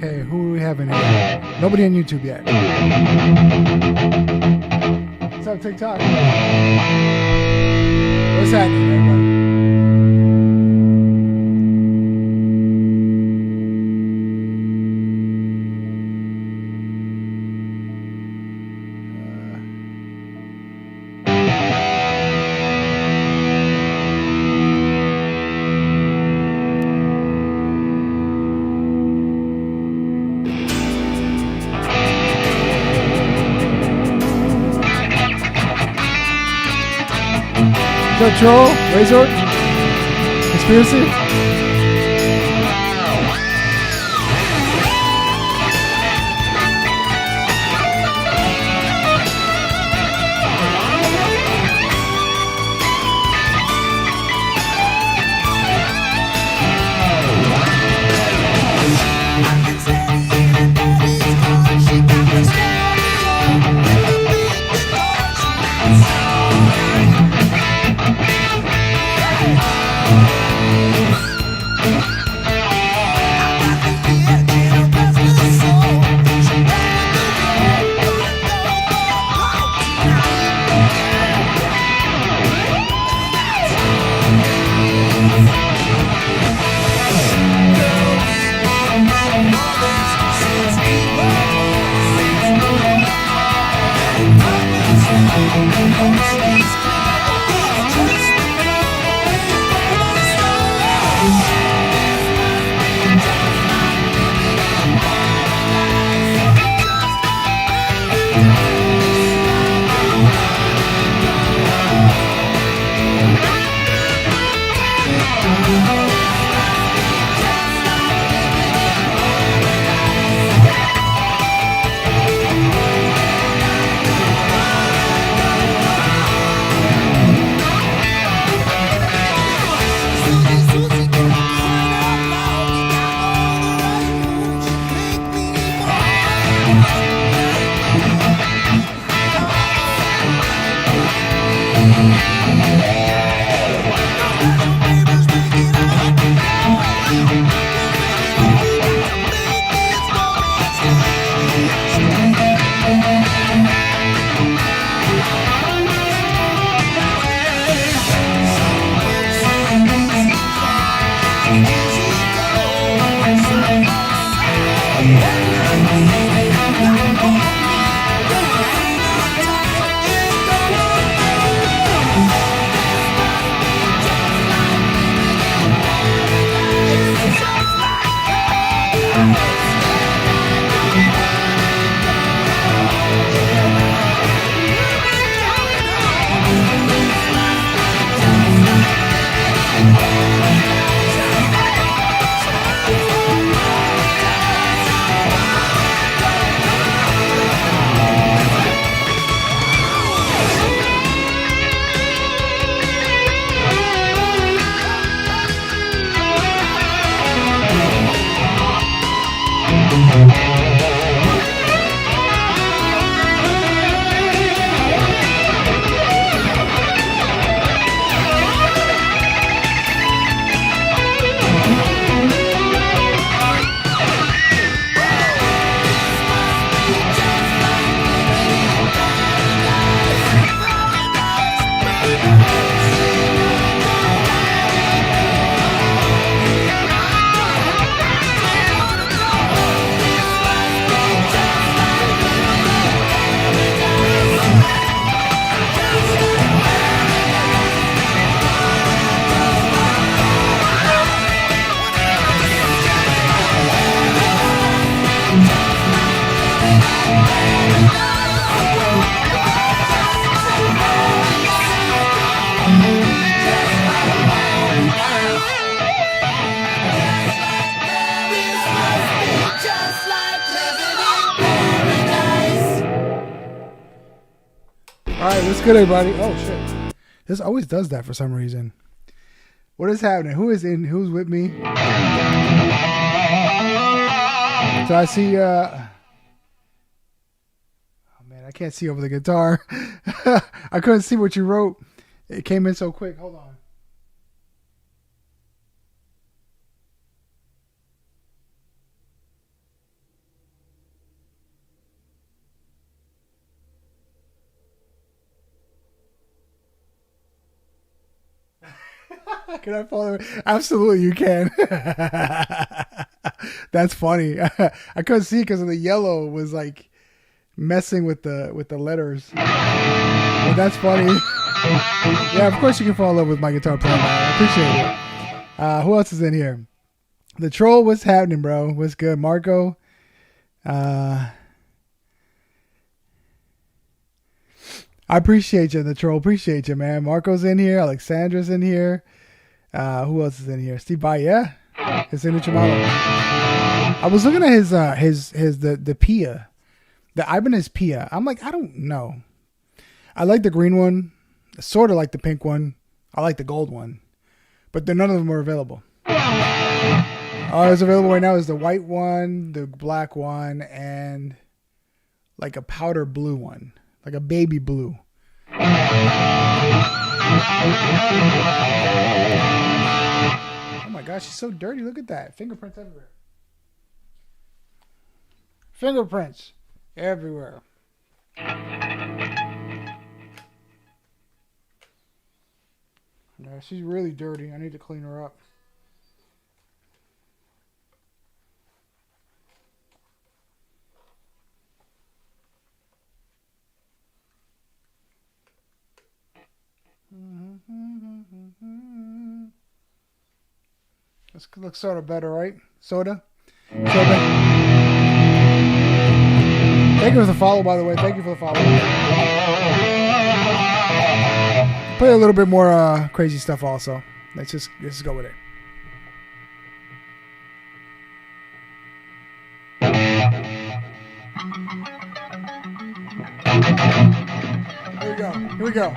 Okay, who do we have in here? Nobody on YouTube yet. What's up, TikTok? What's happening, everybody? What's up, Troll? Razor? Conspiracy? Alright, what's good, everybody? Oh, shit. This always does that for some reason. What is happening? Who is in? Who's with me? So I see, oh man, I can't see over the guitar. I couldn't see what you wrote. It came in so quick. Hold on. Can I follow? Absolutely, you can. That's funny. I couldn't see because the yellow was like messing with the letters. But that's funny. Yeah, of course you can fall in love with my guitar playing. I appreciate it. Who else is in here? The Troll, what's happening, bro? What's good? Marco. I appreciate you, The Troll. Appreciate you, man. Marco's in here. Alexandra's in here. Who else is in here? Steve Bai, yeah. His signature model. I was looking at the Pia. The Ibanez Pia. I'm like, I don't know. I like the green one. Sort of like the pink one. I like the gold one. But none of them are available. All that's available right now is the white one, the black one, and like a powder blue one. Like a baby blue. Oh my gosh, she's so dirty. Look at that. Fingerprints everywhere. Fingerprints everywhere. Yeah, she's really dirty. I need to clean her up. This looks sort of better, right? Soda? Thank you for the follow, by the way. Thank you for the follow. Play a little bit more crazy stuff also. Let's just go with it. Here we go.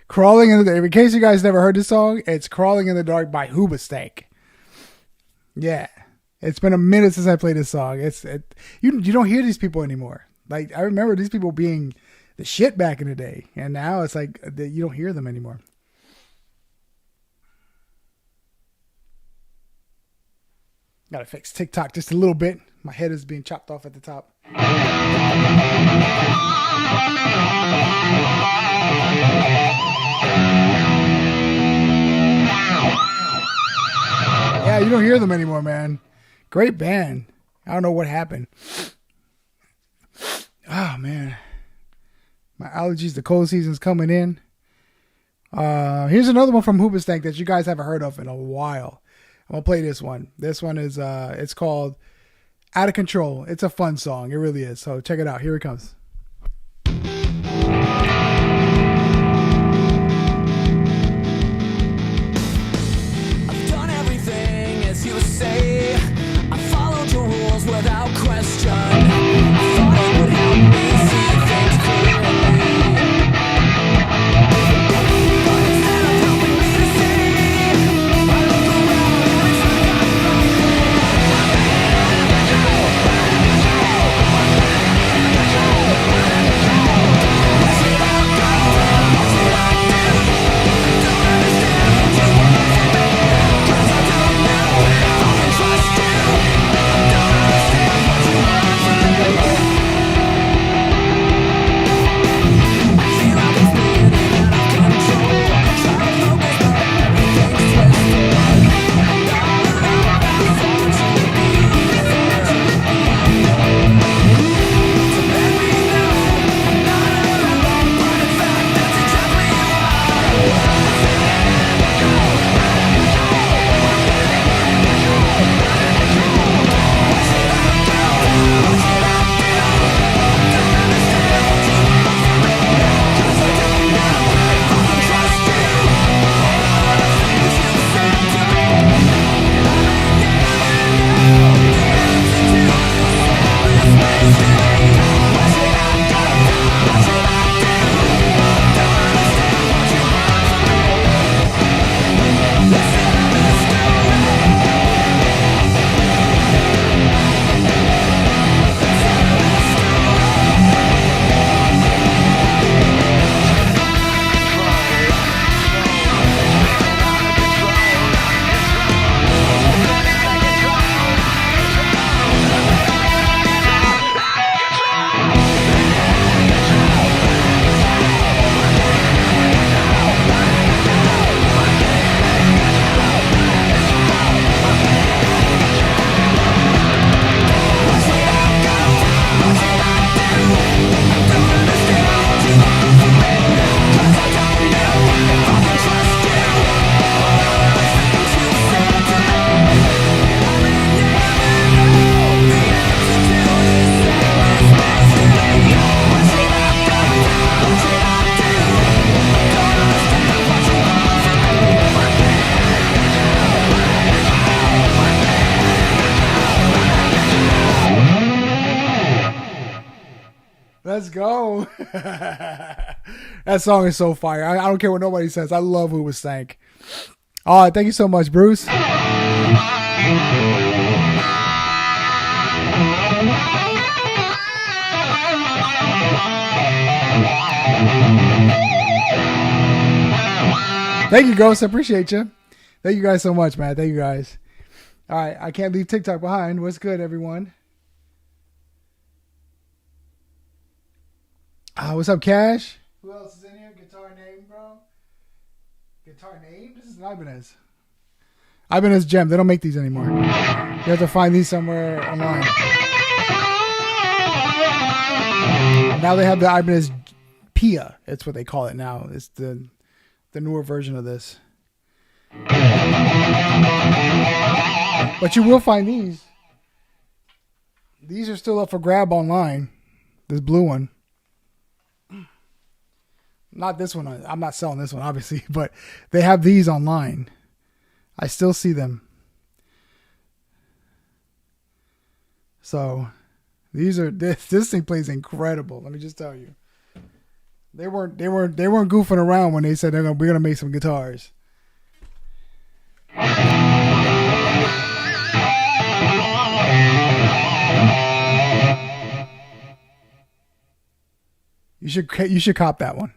Crawling in the Dark. In case you guys never heard this song, it's Crawling in the Dark by Huba Stank. Yeah. It's been a minute since I played this song. You don't hear these people anymore. Like, I remember these people being the shit back in the day, and now it's like you don't hear them anymore. Gotta fix TikTok just a little bit. My head is being chopped off at the top. Yeah, you don't hear them anymore, man. Great band. I don't know what happened. Oh, man. My allergies, the cold season's coming in. Here's another one from Huba Stank that you guys haven't heard of in a while. I'm going to play this one. This one is, it's called Out of Control. It's a fun song. It really is. So check it out. Here it comes. Without question, I thought it would help me see things clearly, but instead of helping me to see, I look around and it's like I'm where should I go? What should I do? Don't understand what you want from me, 'cause I don't know if I can trust you. Let's go. That song is so fire. I don't care what nobody says. I love Huba Stank. Oh, thank you so much, Bruce. Thank you, Ghost. I appreciate you. Thank you guys so much, man. Thank you guys. All right, I can't leave TikTok behind. What's good, everyone? What's up, Cash? Who else is in here? Guitar name, bro? Guitar name? This is an Ibanez. Ibanez Gem. They don't make these anymore. You have to find these somewhere online. Now they have the Ibanez Pia. That's what they call it now. It's the newer version of this. But you will find these. These are still up for grab online. This blue one. Not this one. I'm not selling this one, obviously, but they have these online. I still see them. So these are this thing plays incredible. Let me just tell you. They weren't goofing around when they said we're gonna make some guitars. You should cop that one.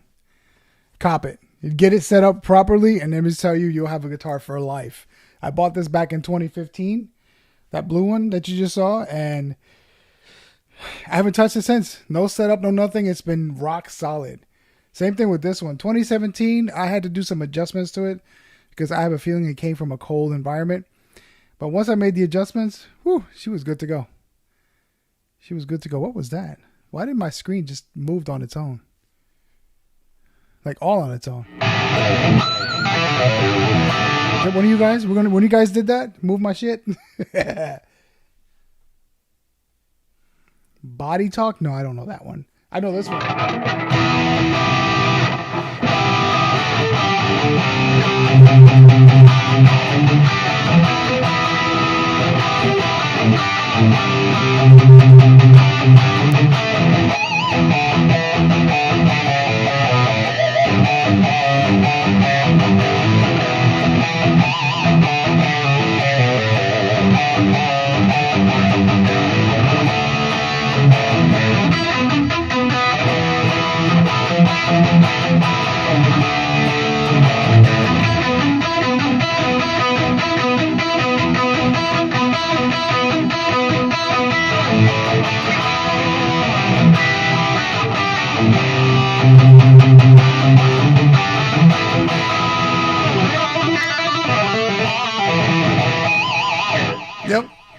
Cop it. Get it set up properly, and let me tell you, you'll have a guitar for life. I bought this back in 2015, that blue one that you just saw, and I haven't touched it since. No setup, no nothing. It's been rock solid. Same thing with this one. 2017, I had to do some adjustments to it because I have a feeling it came from a cold environment. But once I made the adjustments, whew, she was good to go. She was good to go. What was that? Why did my screen just move on its own? Like all on its own. One of you guys, when you guys did that, move my shit. Body Talk? No, I don't know that one. I know this one.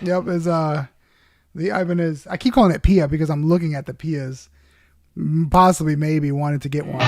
Yep, is the Ibanez. I keep calling it Pia because I'm looking at the Pias. Possibly, maybe wanted to get one.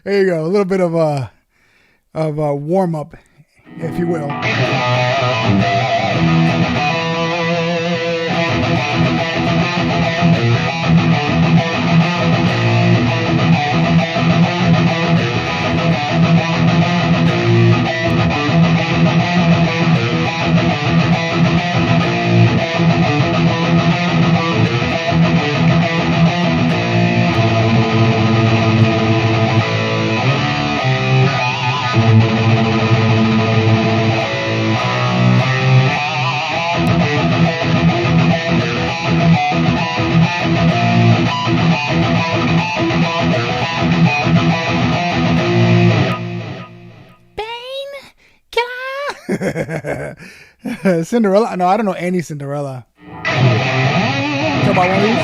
There you go. A little bit of a warm up, if you will. Cinderella? No, I don't know any Cinderella. Talk about one of these?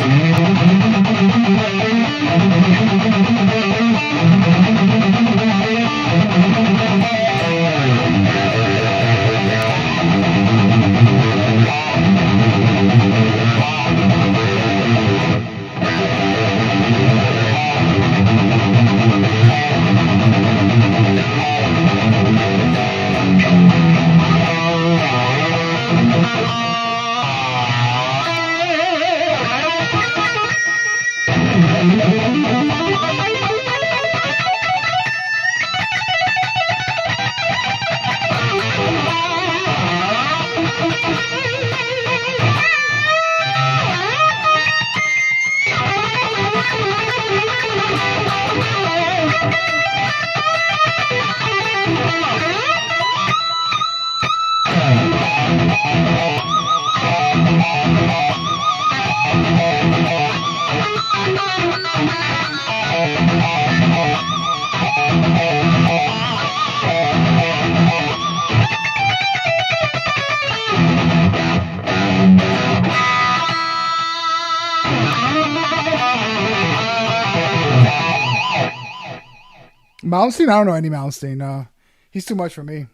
Malmsteen? I don't know any Malmsteen. No, he's too much for me.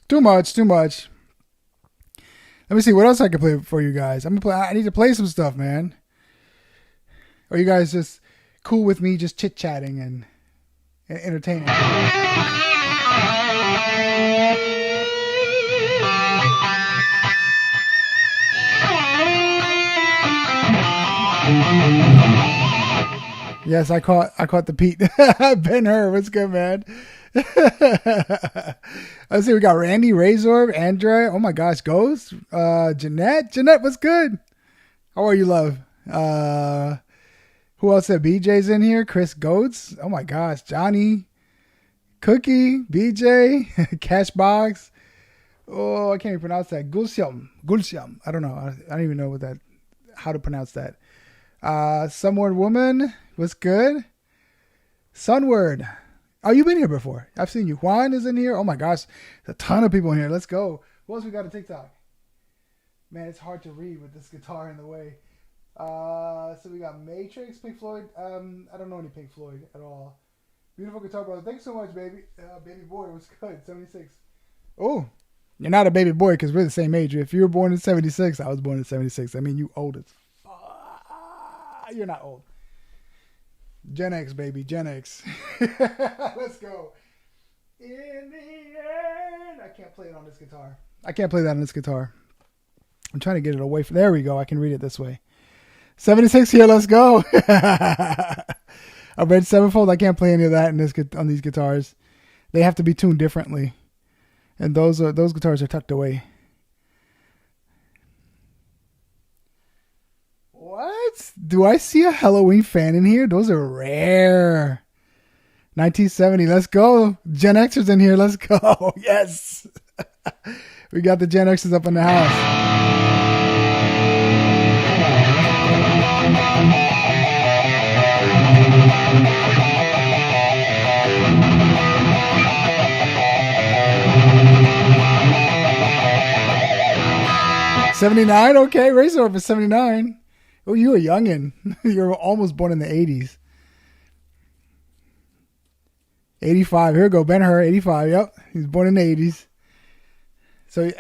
Too much. Let me see what else I can play for you guys. I need to play some stuff, man. Or you guys just cool with me just chit chatting and entertaining? Yes, I caught the Pete. Ben Hur, what's good, man? Let's see, we got Randy, Razor, Andre. Oh my gosh, Ghost, Jeanette, what's good? How are you, love? Who else said BJ's in here? Chris Goats. Oh my gosh, Johnny, Cookie, BJ, Cashbox. Oh, I can't even pronounce that. Gulsiam. I don't know. I don't even know how to pronounce that. Somewhere Woman. What's good? Sunward. Oh, you've been here before. I've seen you. Juan is in here. Oh my gosh. There's a ton of people in here. Let's go. Who else we got on TikTok? Man, it's hard to read with this guitar in the way. So we got Matrix, Pink Floyd. I don't know any Pink Floyd at all. Beautiful guitar, brother. Thanks so much, baby. Baby boy, what's good? 76. Oh, you're not a baby boy because we're the same age. If you were born in 76, I was born in 76. I mean, you old as you're not old. Gen X, baby. Gen X. Let's go. In the end. I can't play it on this guitar. I can't play that on this guitar. I'm trying to get it away from... There we go. I can read it this way. 76 here. Let's go. A Red Sevenfold. I can't play any of that on these guitars. They have to be tuned differently. And those guitars are tucked away. What? Do I see a Halloween fan in here? Those are rare. 1970. Let's go. Gen Xers in here. Let's go. Yes. We got the Gen Xers up in the house. '79. Okay. Razor up at 79. Oh, you were youngin'. You were almost born in the 80s. 85. Here we go. Ben Hur, 85. Yep. He's born in the 80s. So,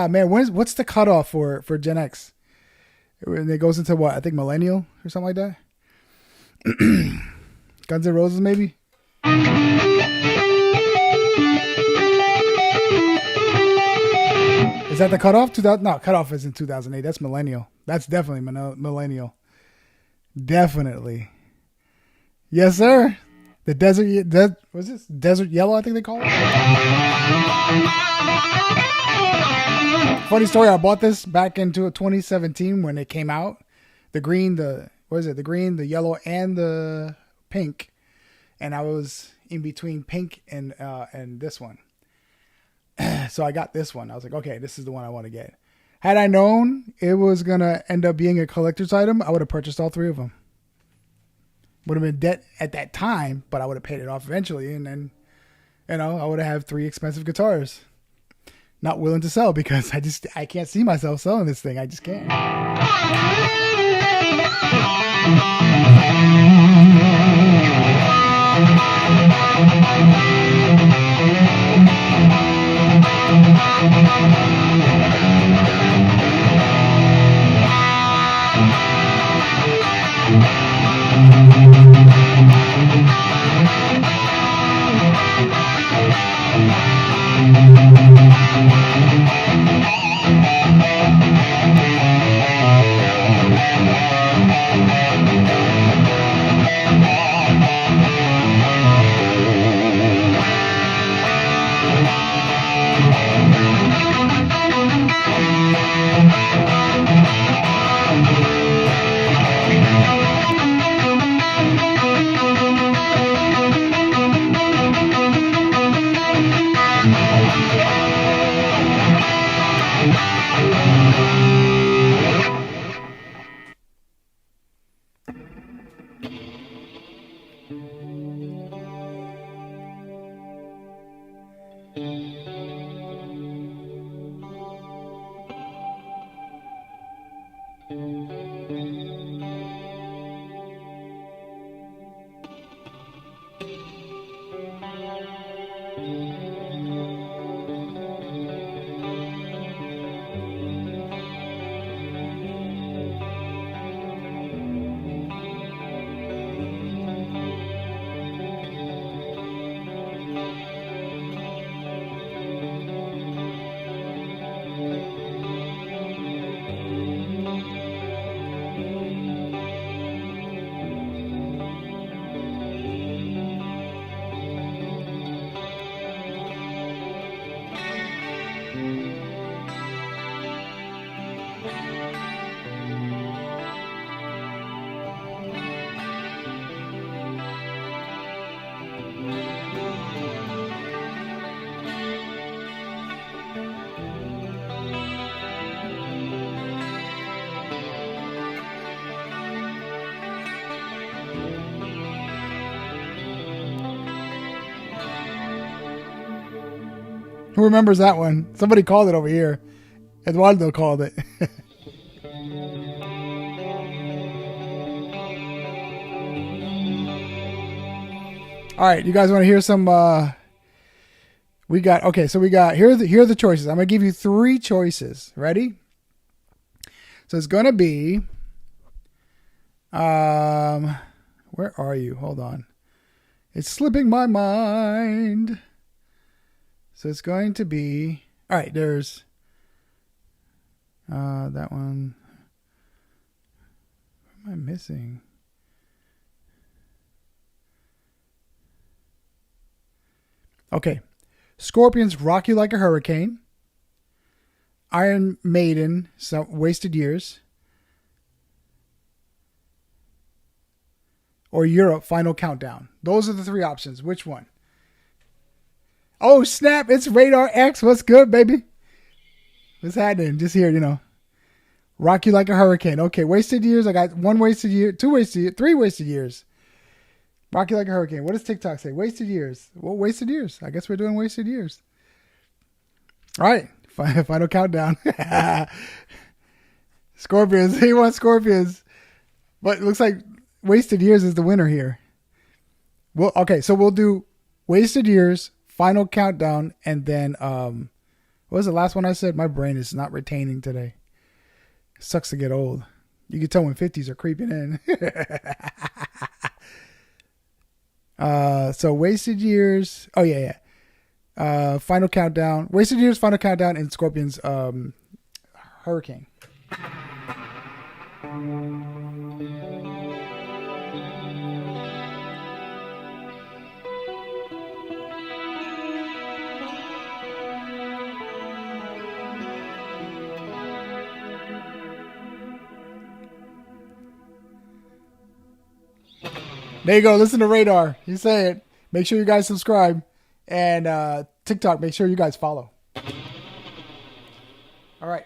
man, what's the cutoff for Gen X? It goes into what? I think millennial or something like that. Guns N' Roses, maybe? Is that the cutoff? 2000? No, cutoff is in 2008. That's millennial. That's definitely millennial. Definitely. Yes, sir. The desert, what's this? Desert Yellow, I think they call it. Funny story, I bought this back into 2017 when it came out. The green, the green, the yellow, and the pink. And I was in between pink and this one. So I got this one. I was like, okay, this is the one I want to get. Had I known it was going to end up being a collector's item, I would have purchased all three of them. Would have been debt at that time, but I would have paid it off eventually. And then, I would have had 3 expensive guitars. Not willing to sell because I can't see myself selling this thing. I just can't. Who remembers that one? Somebody called it over here. Eduardo called it. All right, you guys want to hear some? We got here are the choices. I'm gonna give you 3 choices. Ready? So it's gonna be. Where are you? Hold on. It's slipping my mind. So it's going to be. All right, there's. That one. What am I missing? Okay. Scorpions, Rock You Like a Hurricane. Iron Maiden, Some Wasted Years. Or Europe, Final Countdown. Those are the 3 options. Which one? Oh, snap. It's Radar X. What's good, baby? What's happening? Just here, Rock You Like a Hurricane. Okay, Wasted Years. I got 1 wasted year, 2 wasted years, 3 wasted years. Rock You Like a Hurricane. What does TikTok say? Wasted years. Well, wasted years. I guess we're doing wasted years. All right. Final Countdown. Scorpions. He wants Scorpions. But it looks like Wasted Years is the winner here. Well, okay. So we'll do Wasted Years, Final Countdown, and then, what was the last one I said? My brain is not retaining today. It sucks to get old. You can tell when 50s are creeping in. So Wasted Years. Oh yeah. Final Countdown. Wasted Years, Final Countdown, and Scorpions Hurricane. There you go. Listen to Radar. You say it. Make sure you guys subscribe. And TikTok, make sure you guys follow. All right.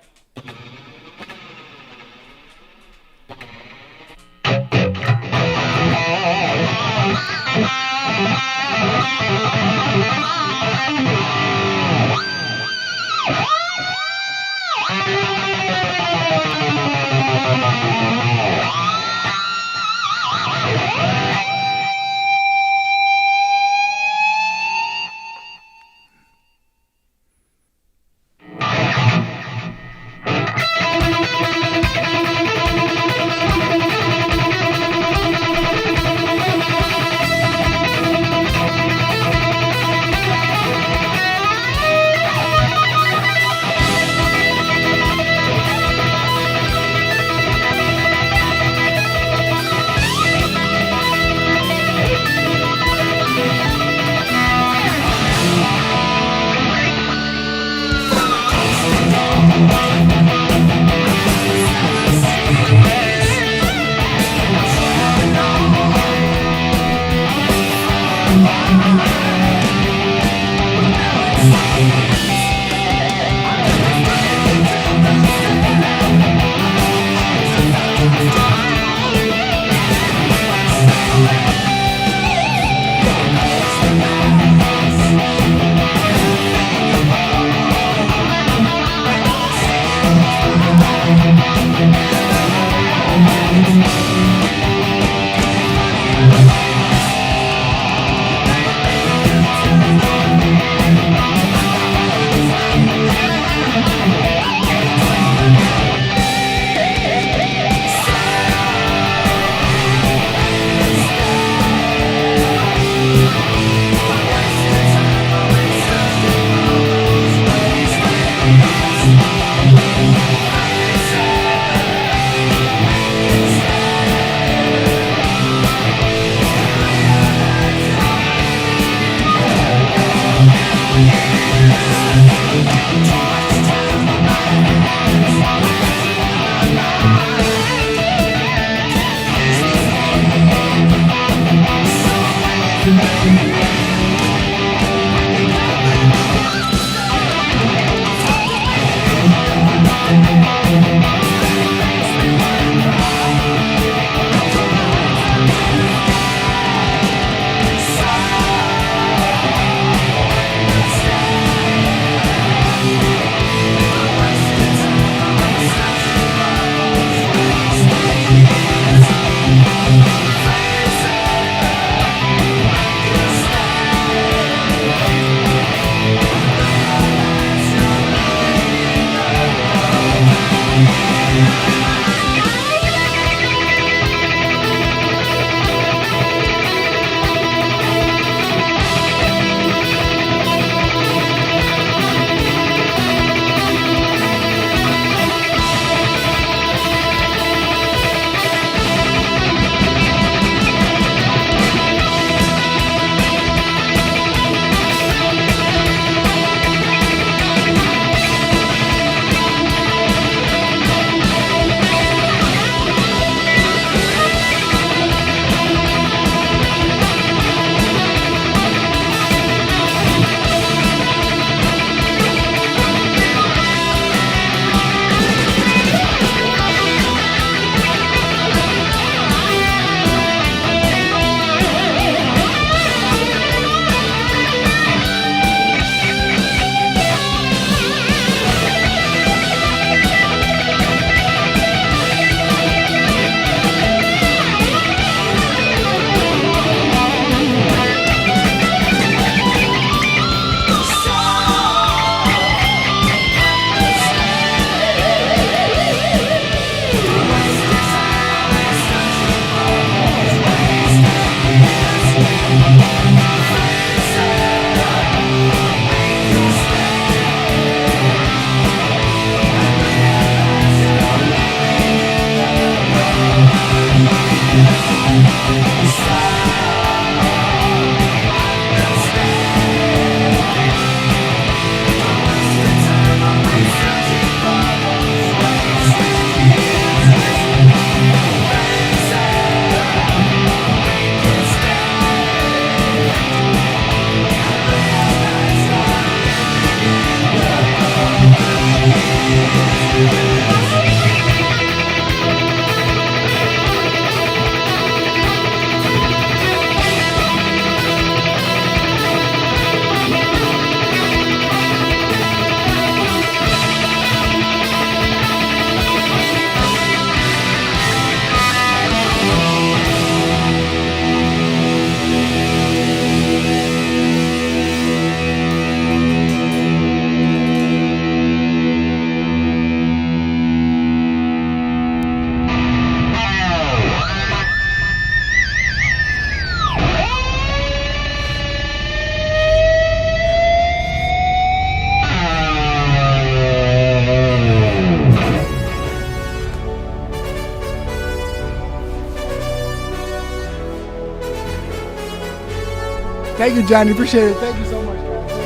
Thank you, Johnny. Appreciate it. Thank you so much, guys.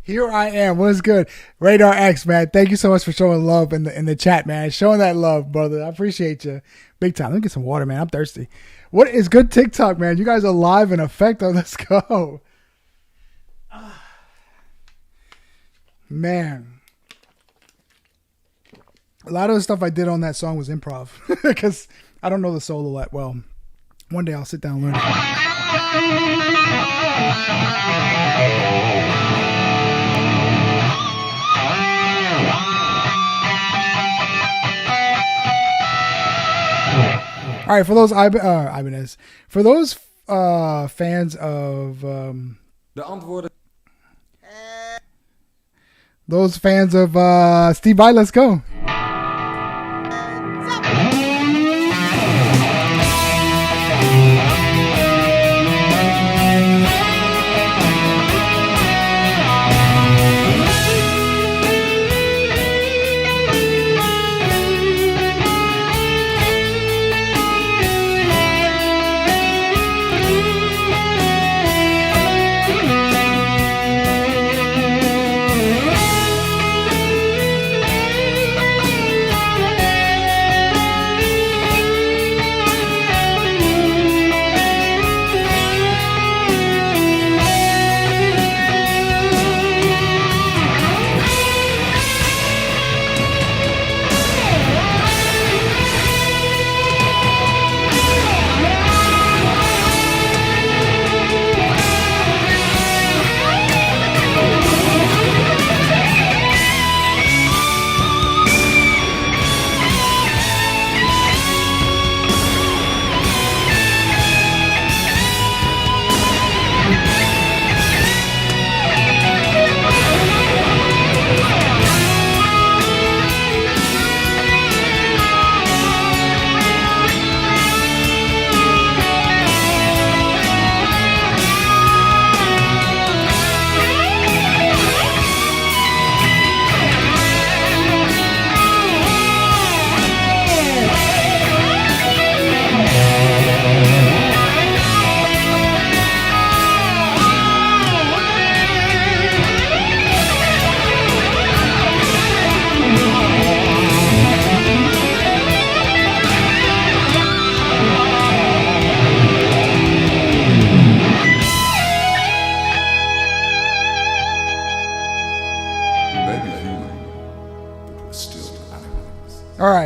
Here I am. What's good? Radar X, man. Thank you so much for showing love in the chat, man. Showing that love, brother. I appreciate you. Big time. Let me get some water, man. I'm thirsty. What is good TikTok, man? You guys are live in effect. Oh, let's go. Man. A lot of the stuff I did on that song was improv because I don't know the solo that well. One day I'll sit down and learn it. All right, for those Ibanez, for those fans of De antwoorden. those fans of Steve Vai, let's go.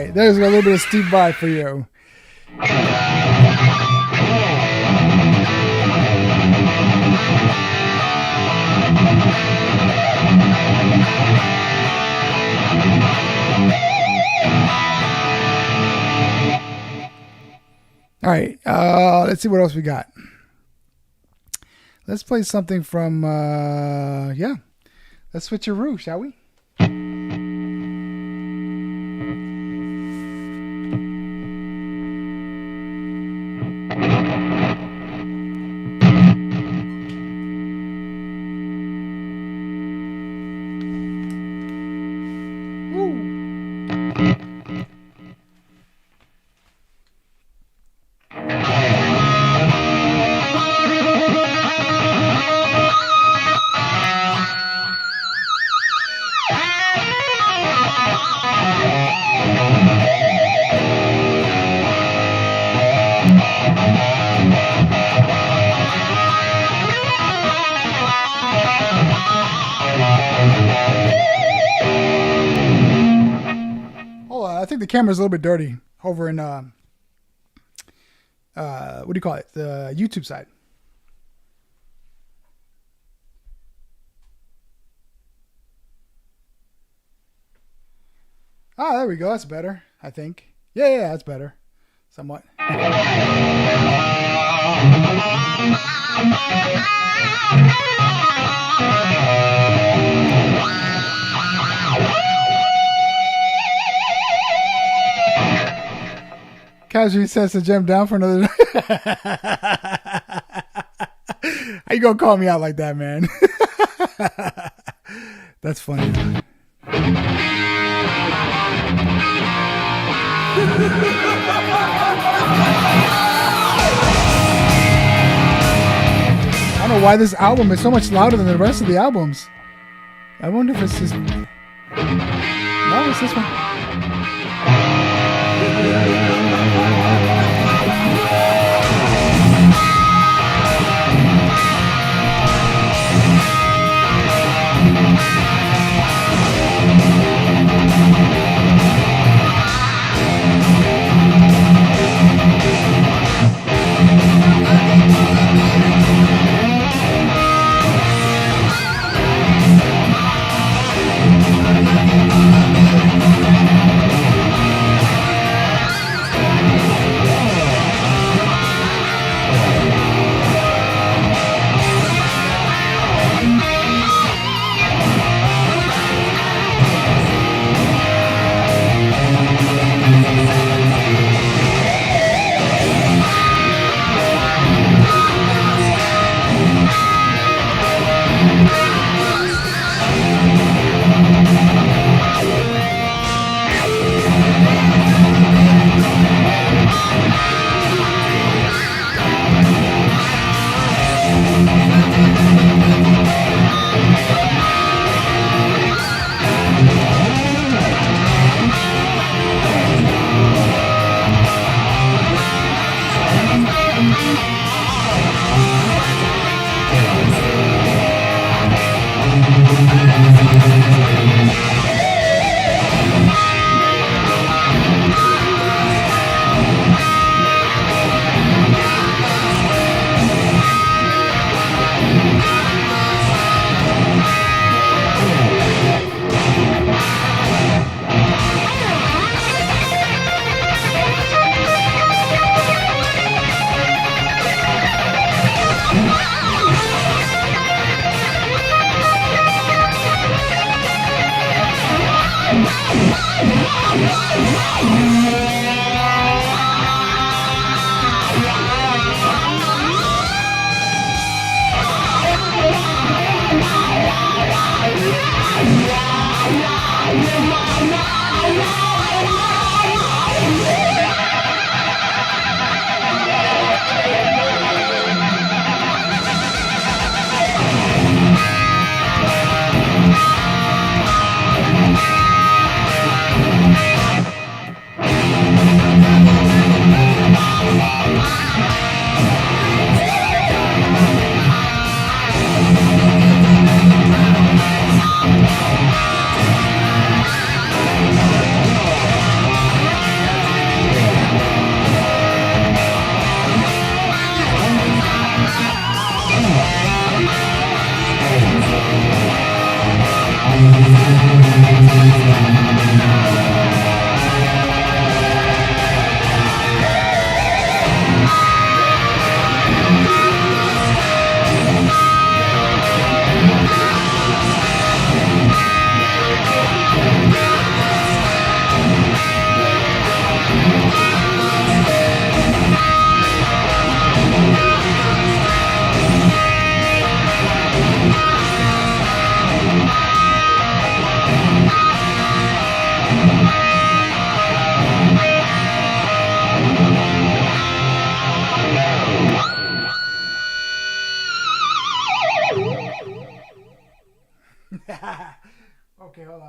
right, there's a little bit of Steve Vai for you. All right, let's see what else we got. Let's play something from, let's switcheroo, shall we? I think the camera's a little bit dirty over in what do you call it? The YouTube side. Ah, there we go. That's better, I think. Yeah, that's better. Somewhat. Casually says to jump down for another. How you gonna call me out like that, man? That's funny. I don't know why this album is so much louder than the rest of the albums. I wonder if it's just. No, it's this one.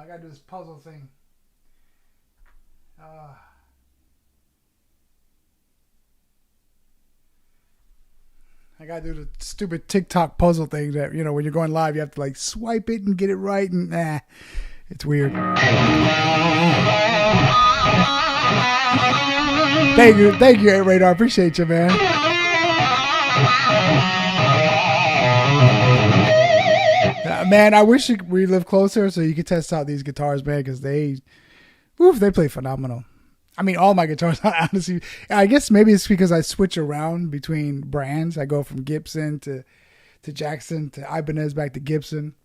I gotta do this puzzle thing. I gotta do the stupid TikTok puzzle thing that, you know, when you're going live, you have to like swipe it and get it right, and it's weird. Thank you, Radar. Appreciate you, man. Man, I wish we lived closer so you could test out these guitars, man, because they play phenomenal. I mean, all my guitars, honestly. I guess maybe it's because I switch around between brands. I go from Gibson to Jackson to Ibanez back to Gibson.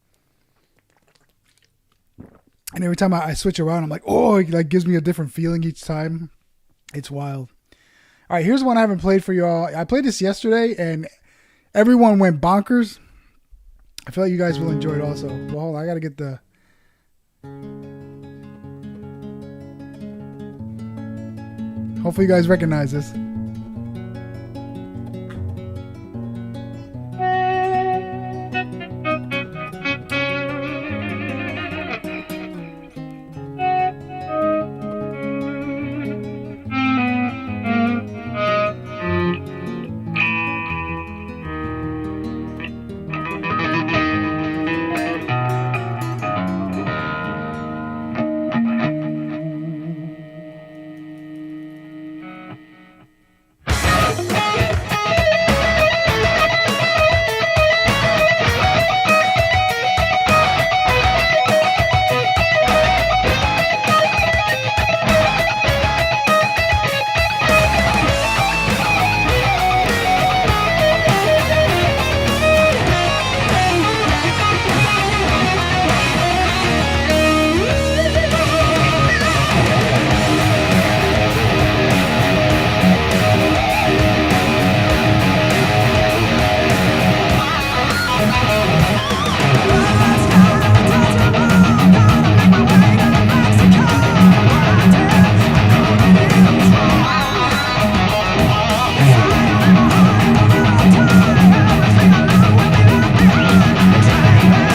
And every time I switch around, I'm like, oh, it like gives me a different feeling each time. It's wild. All right, here's one I haven't played for y'all. I played this yesterday, and everyone went bonkers. I feel like you guys will enjoy it also. Well, hold on, I got to get the... Hopefully you guys recognize this.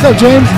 What's up, James?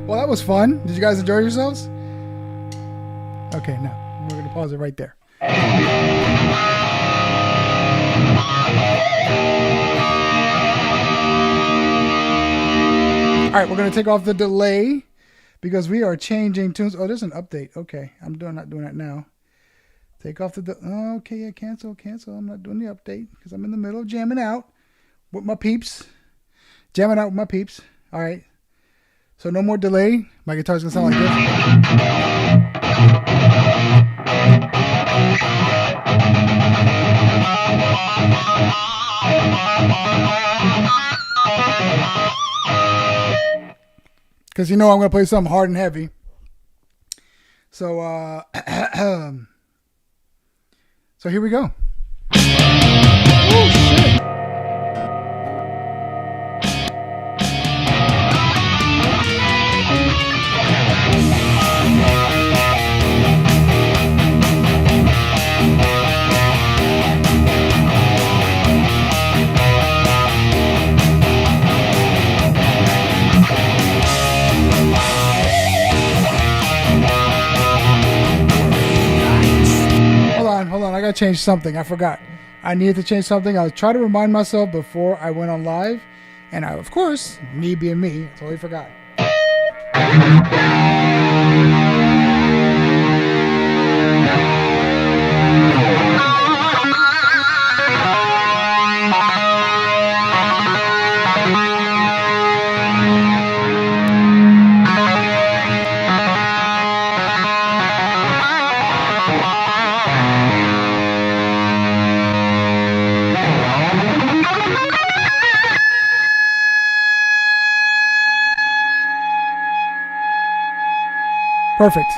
Well, that was fun. Did you guys enjoy yourselves? Okay, now we're going to pause it right there. All right, we're going to take off the delay because we are changing tunes. Oh, there's an update. Okay, I'm not doing that now. Take off the... okay, yeah, cancel. I'm not doing the update because I'm in the middle of jamming out with my peeps. Jamming out with my peeps. All right. So no more delay. My guitar's going to sound like this. Because you know I'm going to play something hard and heavy. So, so here we go. Oh, shit. Hold on, I gotta change something. I forgot. I needed to change something. I was trying to remind myself before I went on live, and I, of course, me being me, I totally forgot. Perfect.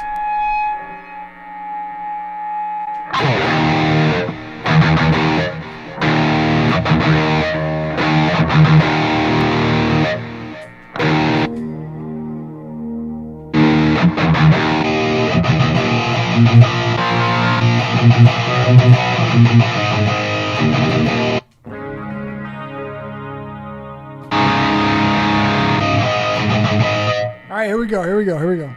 All right, here we go.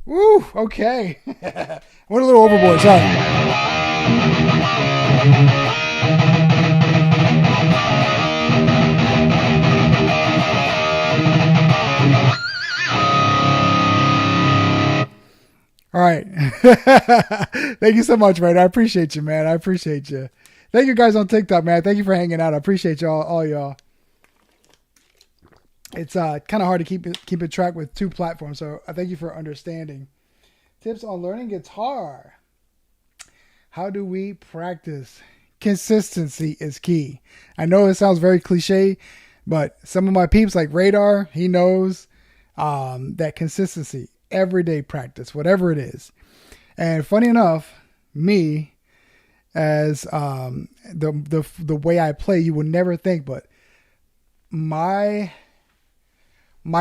Woo, okay. Went a little overboard, sorry. All right. Thank you so much, man. I appreciate you, man. I appreciate you. Thank you guys on TikTok, man. Thank you for hanging out. I appreciate y'all, all y'all. It's kind of hard to keep it track with two platforms, so I thank you for understanding. Tips on learning guitar. How do we practice? Consistency is key. I know it sounds very cliche, but some of my peeps like Radar, he knows that consistency, everyday practice, whatever it is. And funny enough, me, as the way I play, you would never think, but my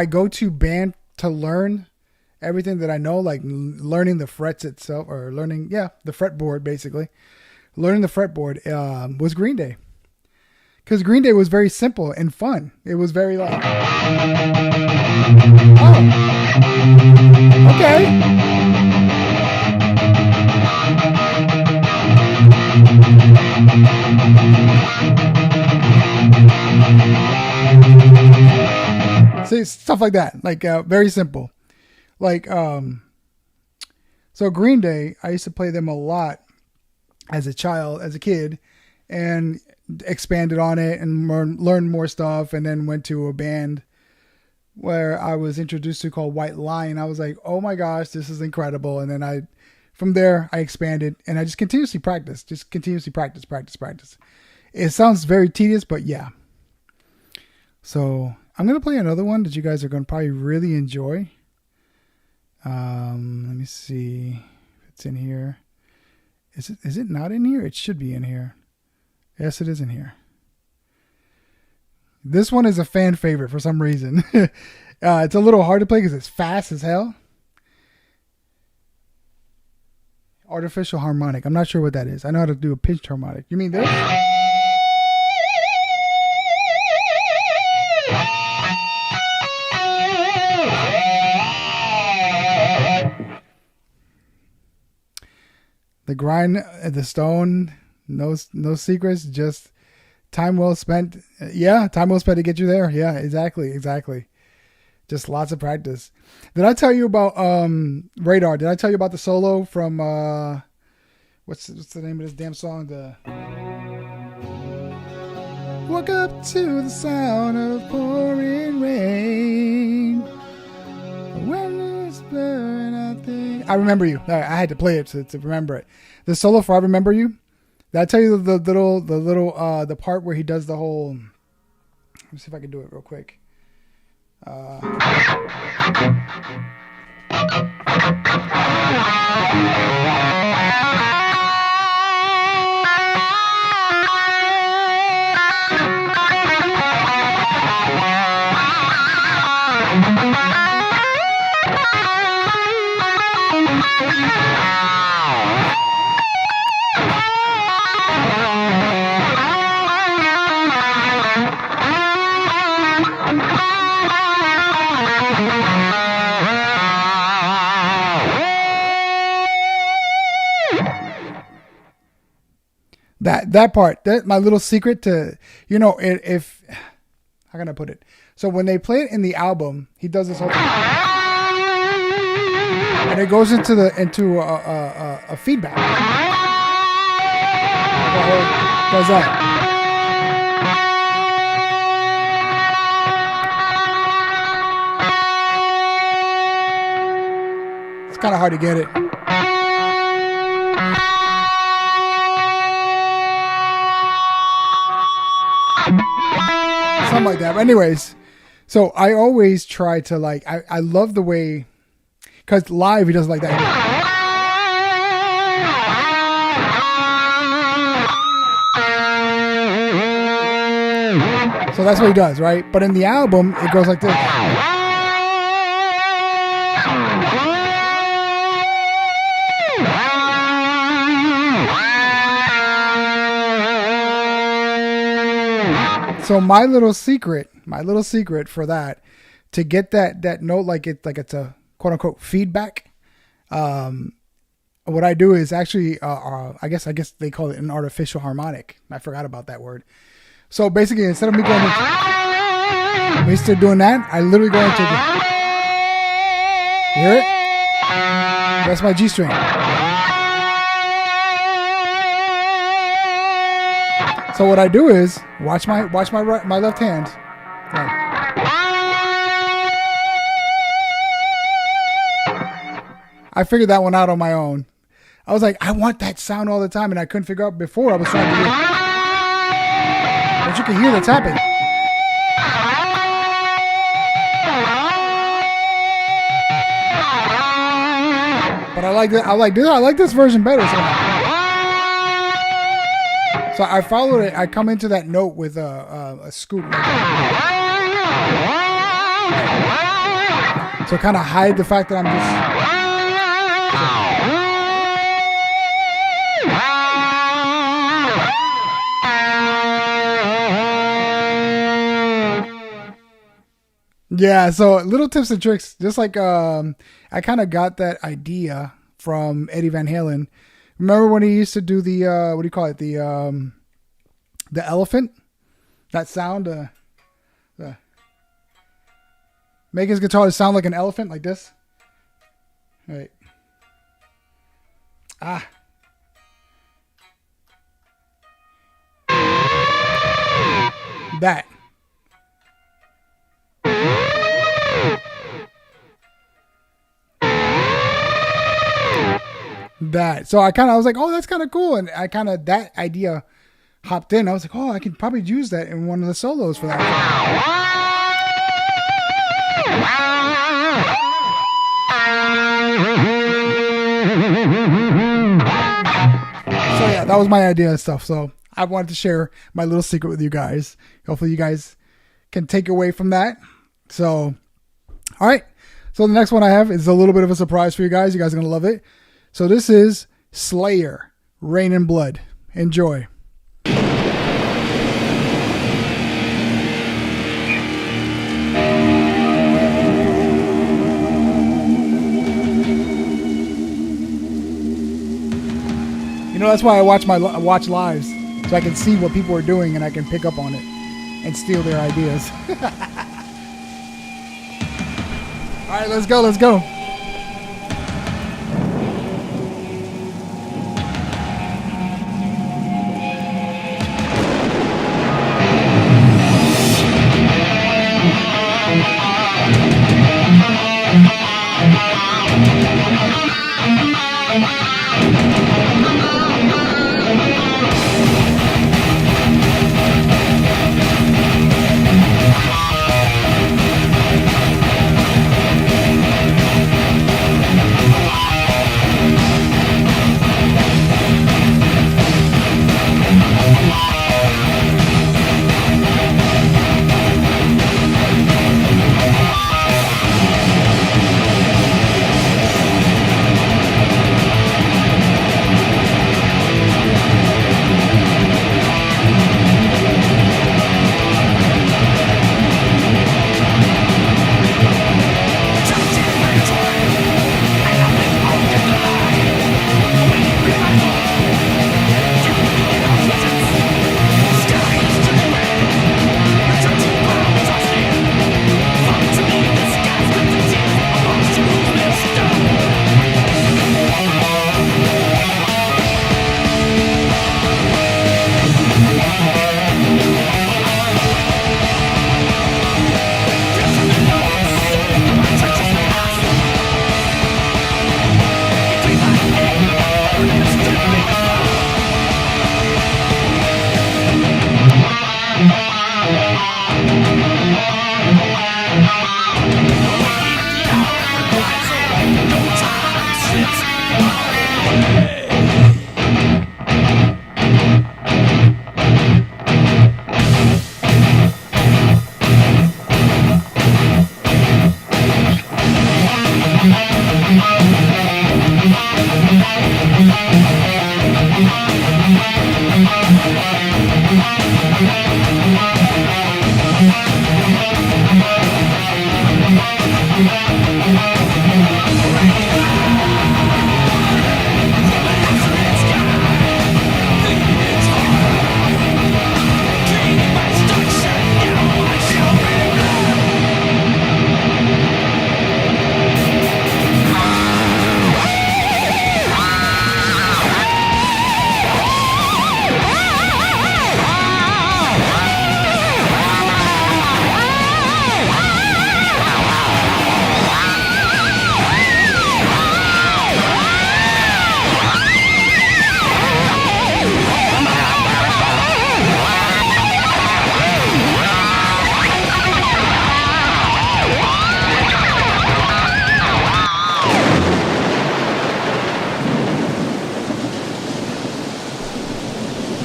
go-to band to learn everything that I know, like learning the frets itself, or learning, the fretboard, basically. Learning the fretboard was Green Day. Because Green Day was very simple and fun. It was very like, oh, okay. See, stuff like that, like very simple. Like, so Green Day, I used to play them a lot as a kid, and expanded on it and learned more stuff, and then went to a band where I was introduced to called White Lion. I was like, oh my gosh, this is incredible. And then from there I expanded, and I just continuously practice. It sounds very tedious, but yeah. So I'm going to play another one that you guys are going to probably really enjoy. Let me see if it's in here. Is it not in here? It should be in here. Yes, it is in here. This one is a fan favorite for some reason. It's a little hard to play because it's fast as hell. Artificial harmonic. I'm not sure what that is. I know how to do a pitched harmonic. You mean this? The grind, the stone, no secrets, just time well spent. Yeah, time well spent to get you there. Yeah, exactly. Just lots of practice. Did I tell you about Radar? Did I tell you about the solo from what's the name of this damn song? The woke up to the sound of pouring rain. When it's blurring, I remember you. I had to play it to remember it. The solo for "I Remember You." Did I tell you the part where he does the whole? Let me see if I can do it real quick. That part, that my little secret to, if how can I put it? So when they play it in the album, he does this whole thing, and it goes into a feedback. Does that? It's kind of hard to get it. Something like that. But anyways, so I always try to I love the way, because live he doesn't like that. So that's what he does, right? But in the album, it goes like this. So my little secret for that, to get that note like it's a quote unquote feedback, what I do is actually I guess they call it an artificial harmonic. I forgot about that word. So basically, instead of me going into doing that, I literally go into hear it? That's my G string. So what I do is watch my left hand. I figured that one out on my own. I was like, I want that sound all the time, and I couldn't figure out before I was trying to do it. But you can hear the tapping. But I like this version better. So I followed it. I come into that note with a scoop. So kind of hide the fact that I'm just. Yeah. So little tips and tricks. Just like I kind of got that idea from Eddie Van Halen. Remember when he used to do the what do you call it, the elephant, that sound, make his guitar sound like an elephant, like this. All right. That. So I was like, oh, that's kind of cool. And that idea hopped in. I was like, oh, I could probably use that in one of the solos for that. So yeah, that was my idea and stuff. So I wanted to share my little secret with you guys. Hopefully you guys can take away from that. So, all right. So the next one I have is a little bit of a surprise for you guys. You guys are going to love it. So this is Slayer, Rain and Blood. Enjoy. That's why I watch lives, so I can see what people are doing and I can pick up on it and steal their ideas. All right, let's go.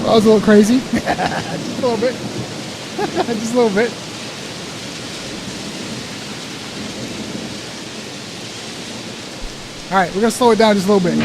I was a little crazy. Just a little bit. Just a little bit. All right, we're going to slow it down just a little bit.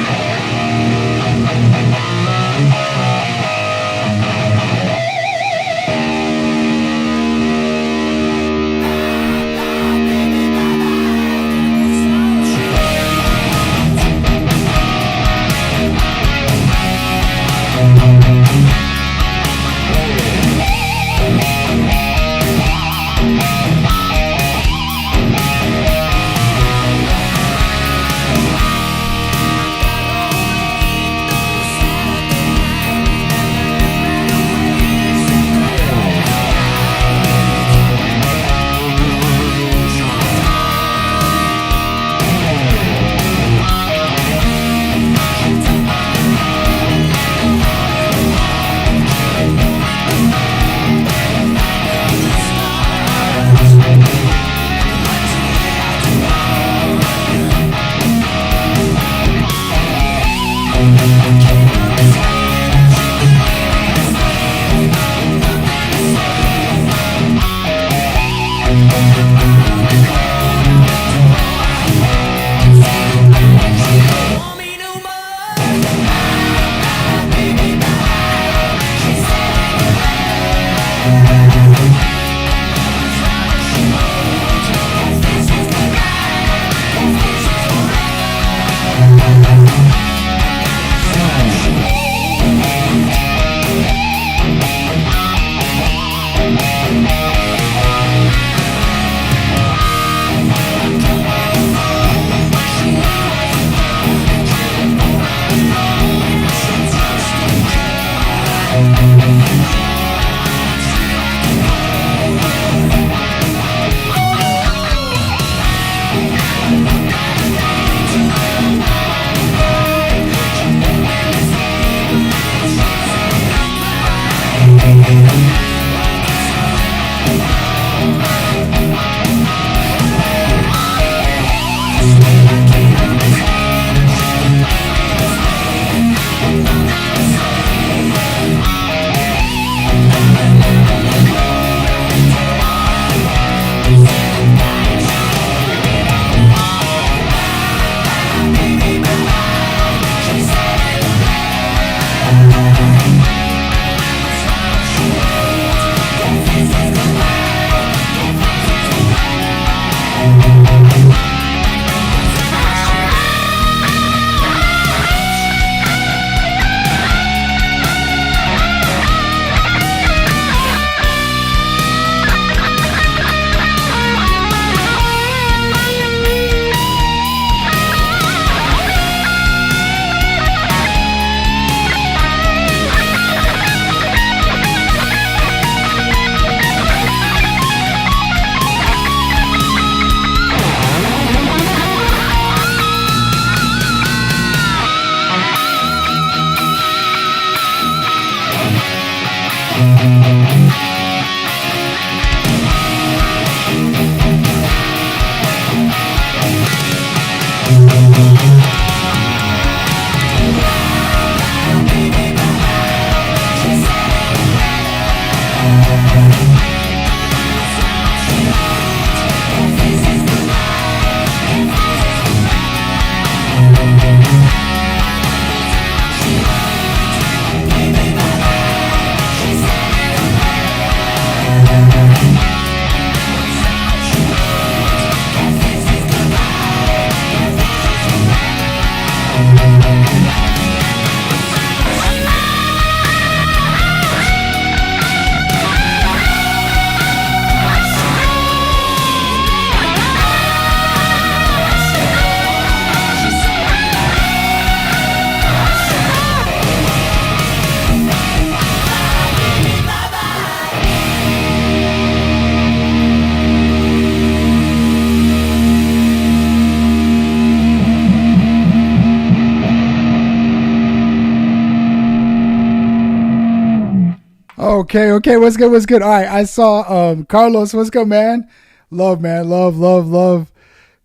Okay. What's good? All right, I saw Carlos. What's good, man? Love, man. Love.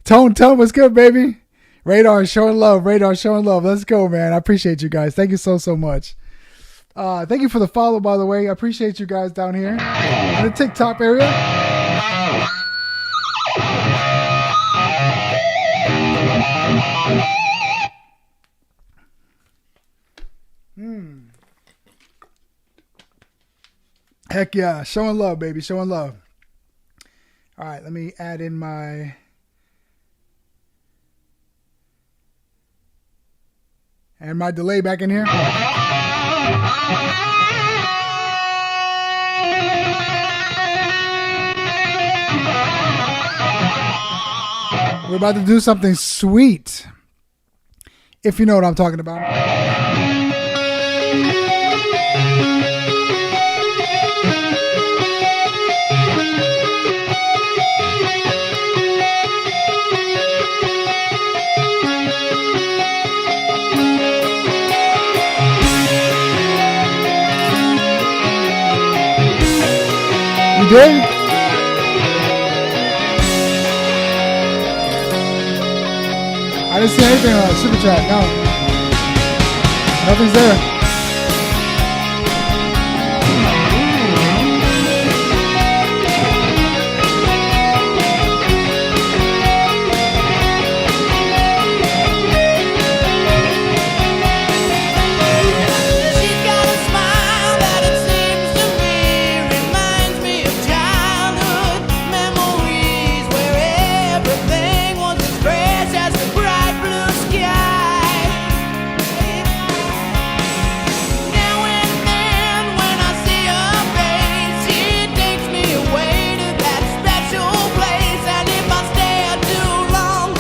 Tone, what's good, baby? Radar showing love. Let's go, man. I appreciate you guys. Thank you so much. Thank you for the follow, by the way. I appreciate you guys down here in the TikTok area. Heck yeah. Showing love, baby. Showing love. All right, let me add in my... And my delay back in here. We're about to do something sweet. If you know what I'm talking about. You did? I didn't see anything on Super Chat, no. Nothing's there.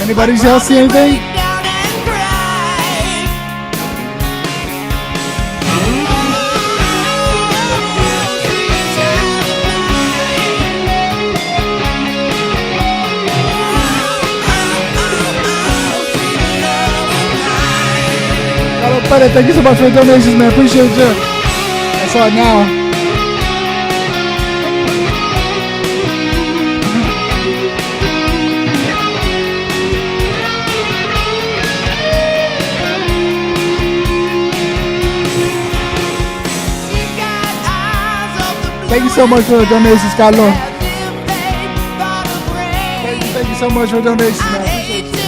Anybody else see anything? Hello, buddy. Thank you so much for the donations, man. Appreciate you. I saw it now. Thank you so much for the donations, Carlos. Thank you so much for the donations, man. I appreciate you.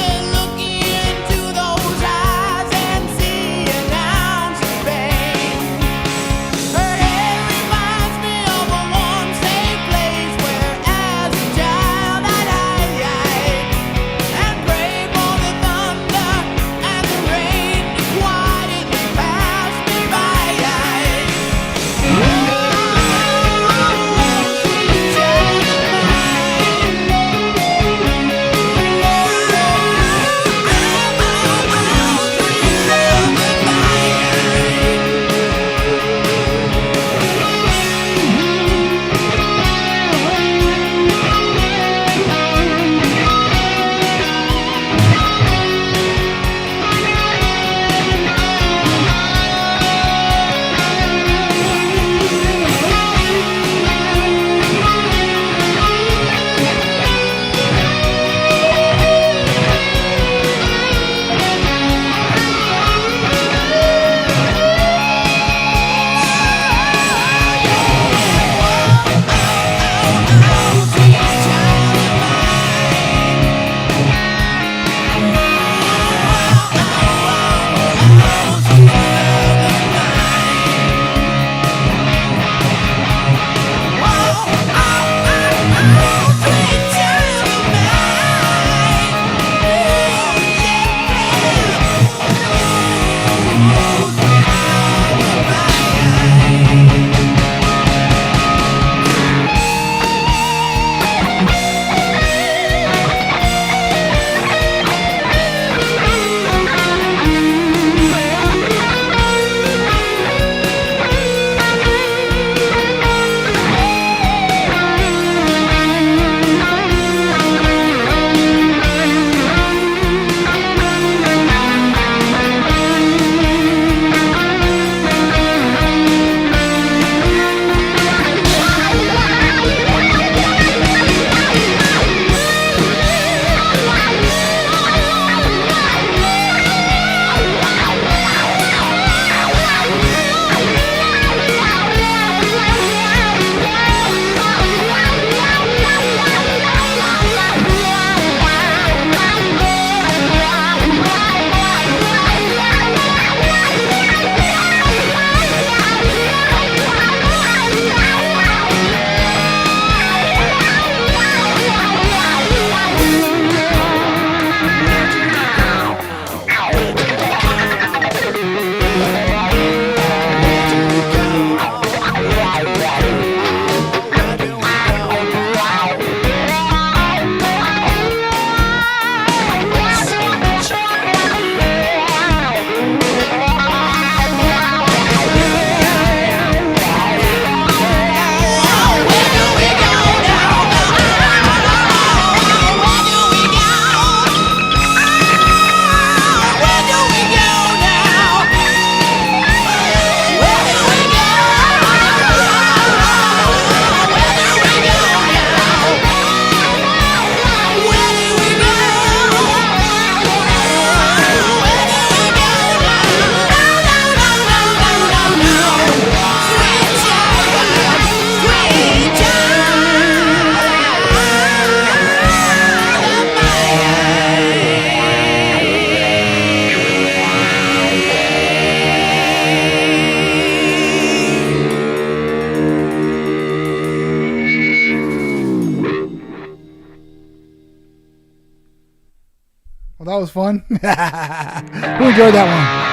was fun. Who enjoyed that one?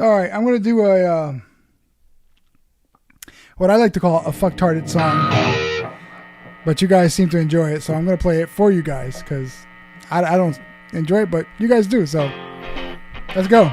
All right, I'm gonna do a what I like to call a fucktarded song, but you guys seem to enjoy it, so I'm gonna play it for you guys because I don't enjoy it, but you guys do. So let's go.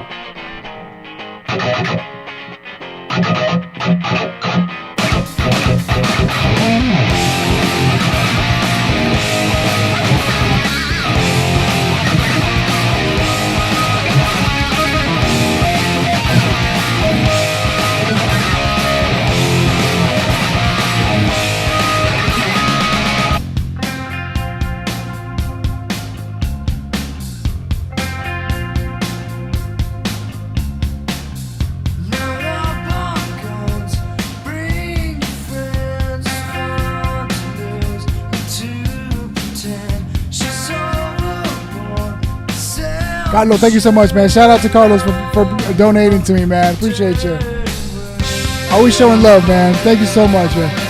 Carlos, thank you so much, man. Shout out to Carlos for donating to me, man. Appreciate you. Always showing love, man. Thank you so much, man.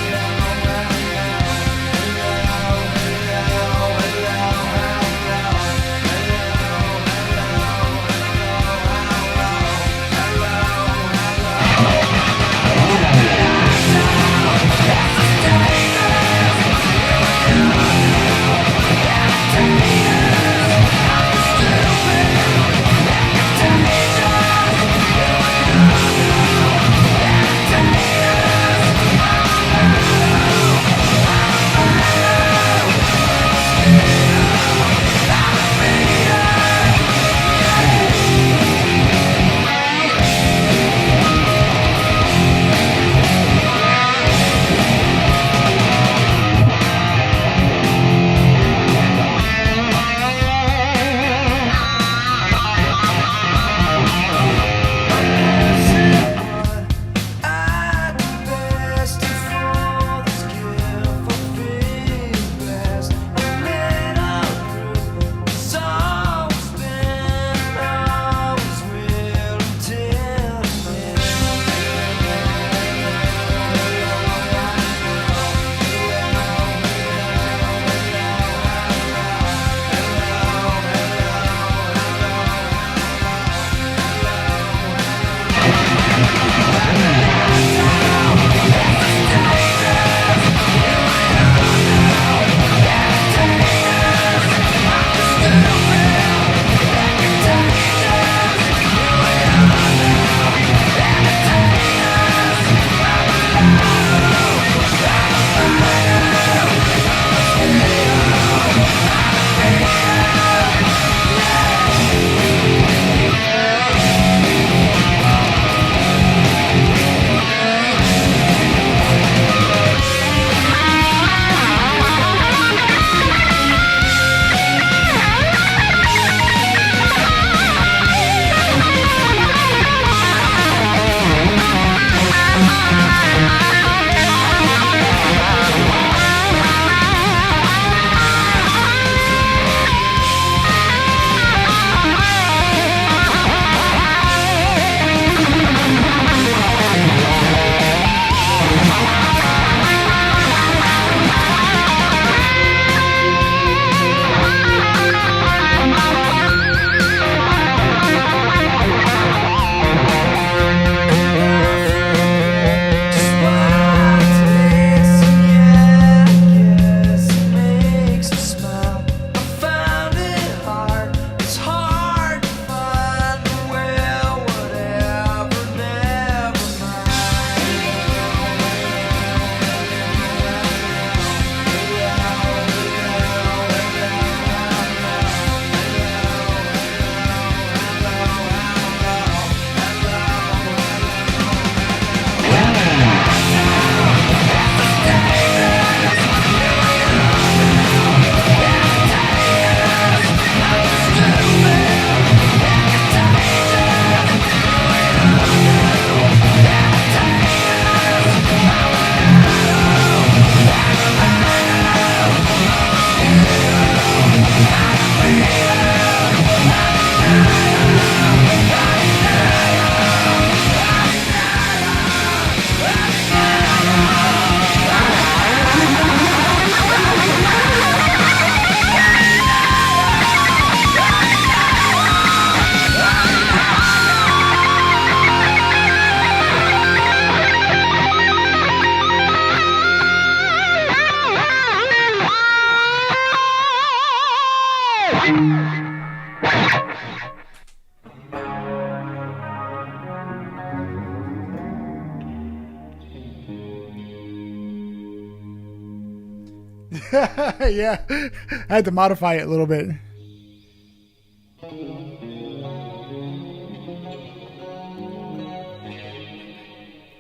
Yeah, I had to modify it a little bit.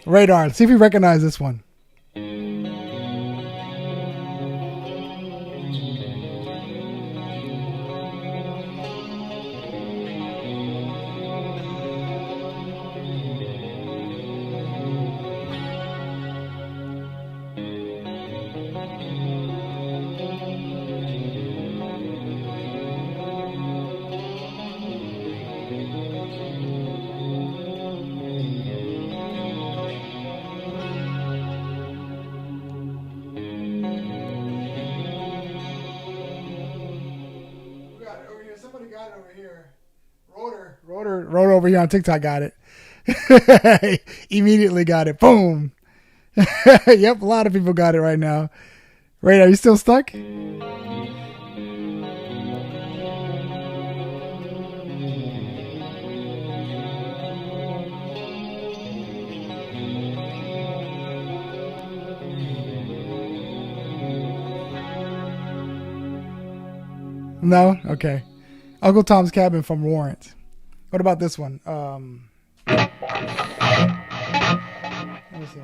Radar. Let's see if we recognize this one. Somebody got it over here. Rotor over here on TikTok got it. Immediately got it. Boom. Yep, a lot of people got it right now. Ray, are you still stuck? No? Okay. Uncle Tom's Cabin from Warrant. What about this one? Let me see.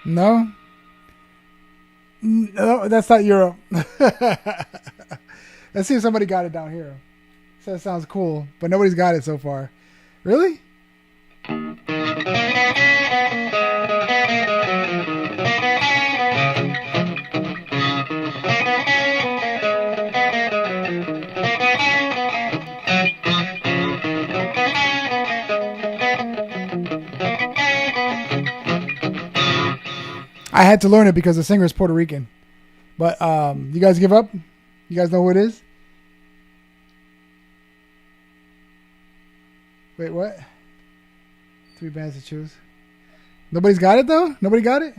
No? No, that's not Europe. Let's see if somebody got it down here. So that sounds cool, but nobody's got it so far. Really? I had to learn it because the singer is Puerto Rican. But you guys give up? You guys know who it is? Wait, what? 3 bands to choose. Nobody's got it though? Nobody got it?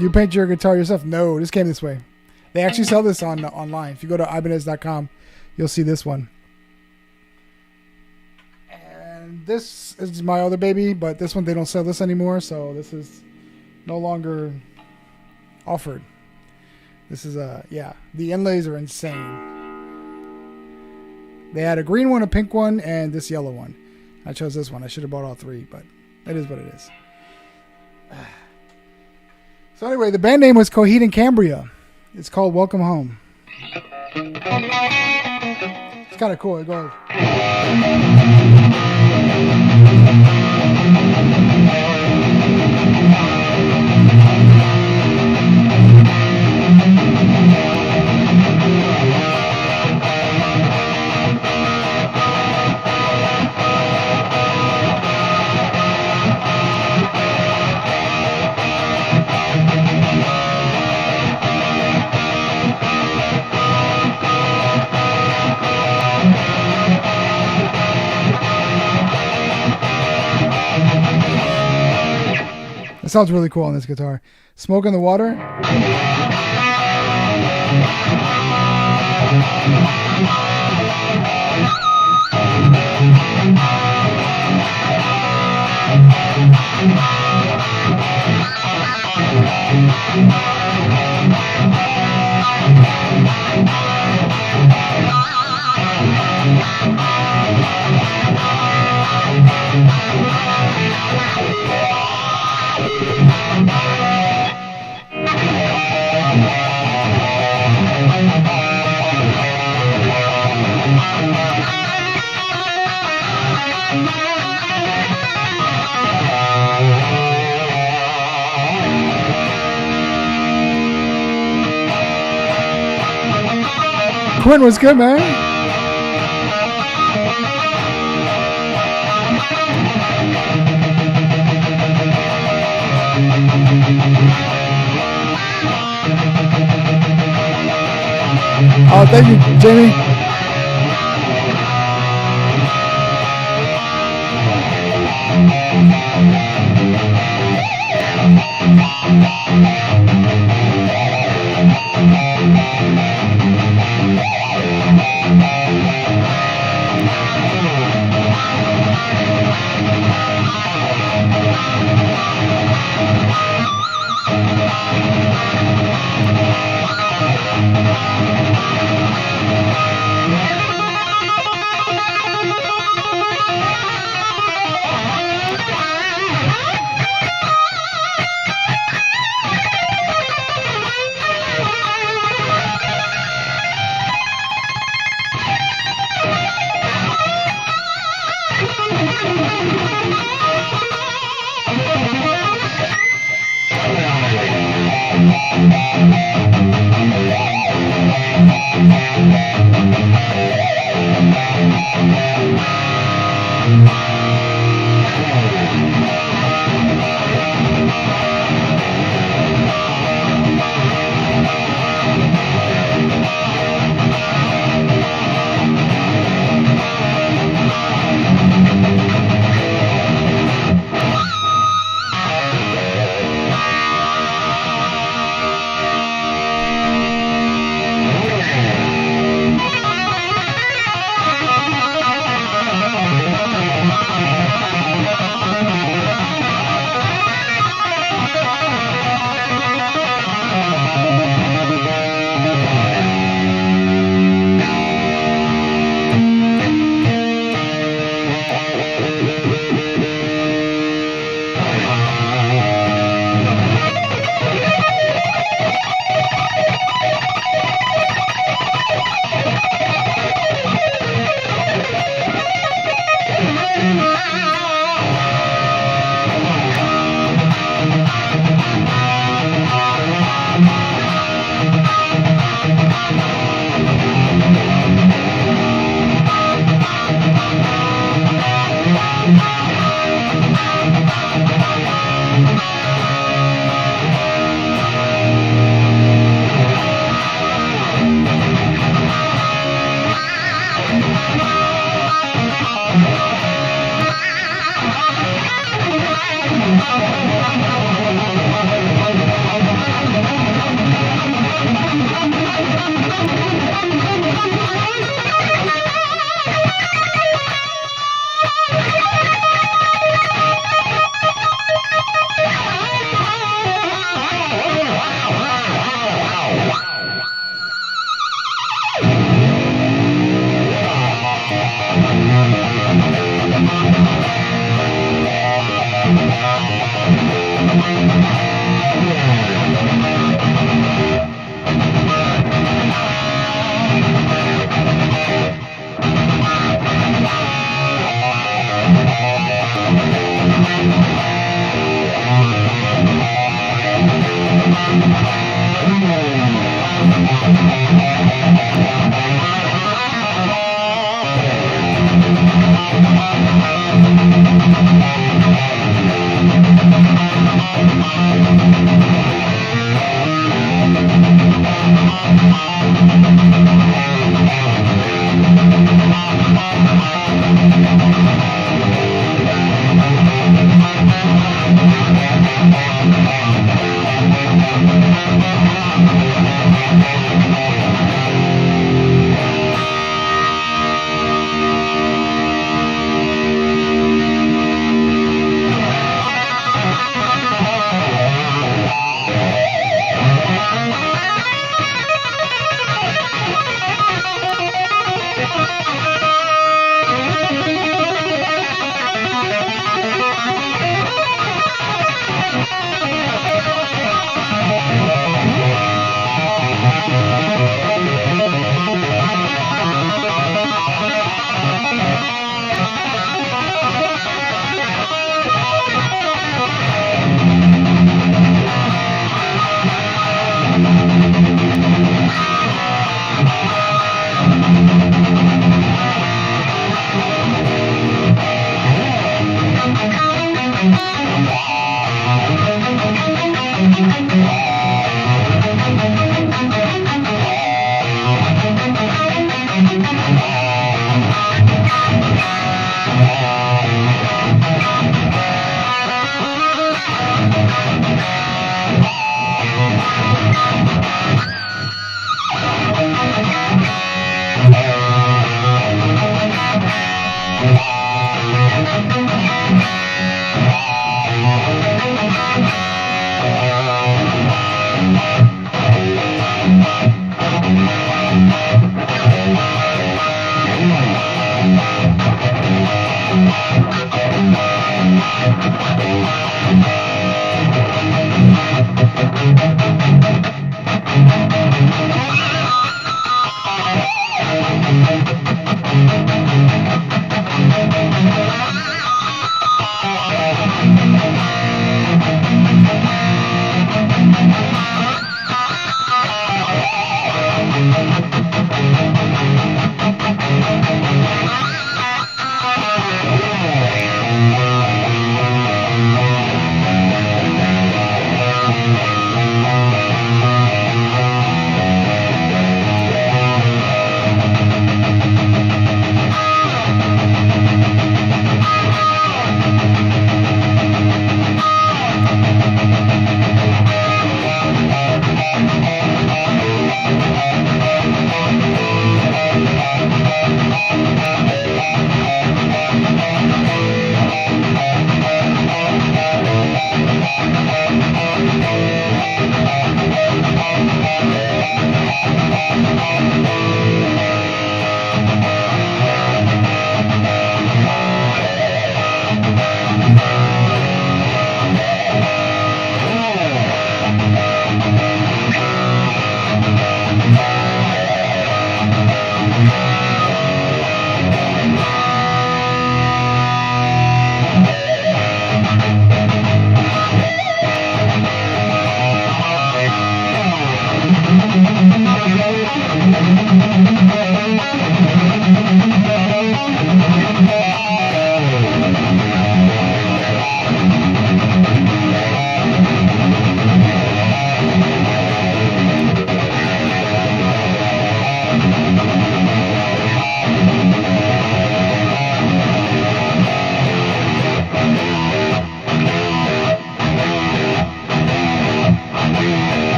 You paint your guitar yourself? No, this came this way. They actually sell this on online. If you go to ibanez.com, you'll see this one. And this is my other baby, but this one they don't sell this anymore, so this is no longer offered. This is yeah, the inlays are insane. They had a green one, a pink one, and this yellow one. I chose this one. I should have bought all 3, but it is what it is. So anyway, the band name was Coheed and Cambria. It's called Welcome Home. It's kind of cool. It goes. It sounds really cool on this guitar. Smoke in the Water. Quinn, what's good, man? Oh, thank you, Jamie.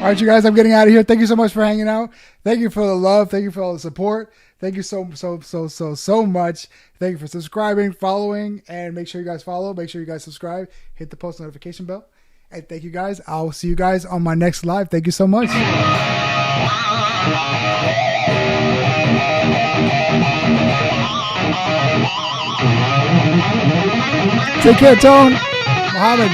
All right, you guys, I'm getting out of here. Thank you so much for hanging out. Thank you for the love. Thank you for all the support. Thank you so much. Thank you for subscribing, following, and make sure you guys follow. Make sure you guys subscribe. Hit the post notification bell. And thank you guys. I'll see you guys on my next live. Thank you so much. Take care, Tone. Mohammed.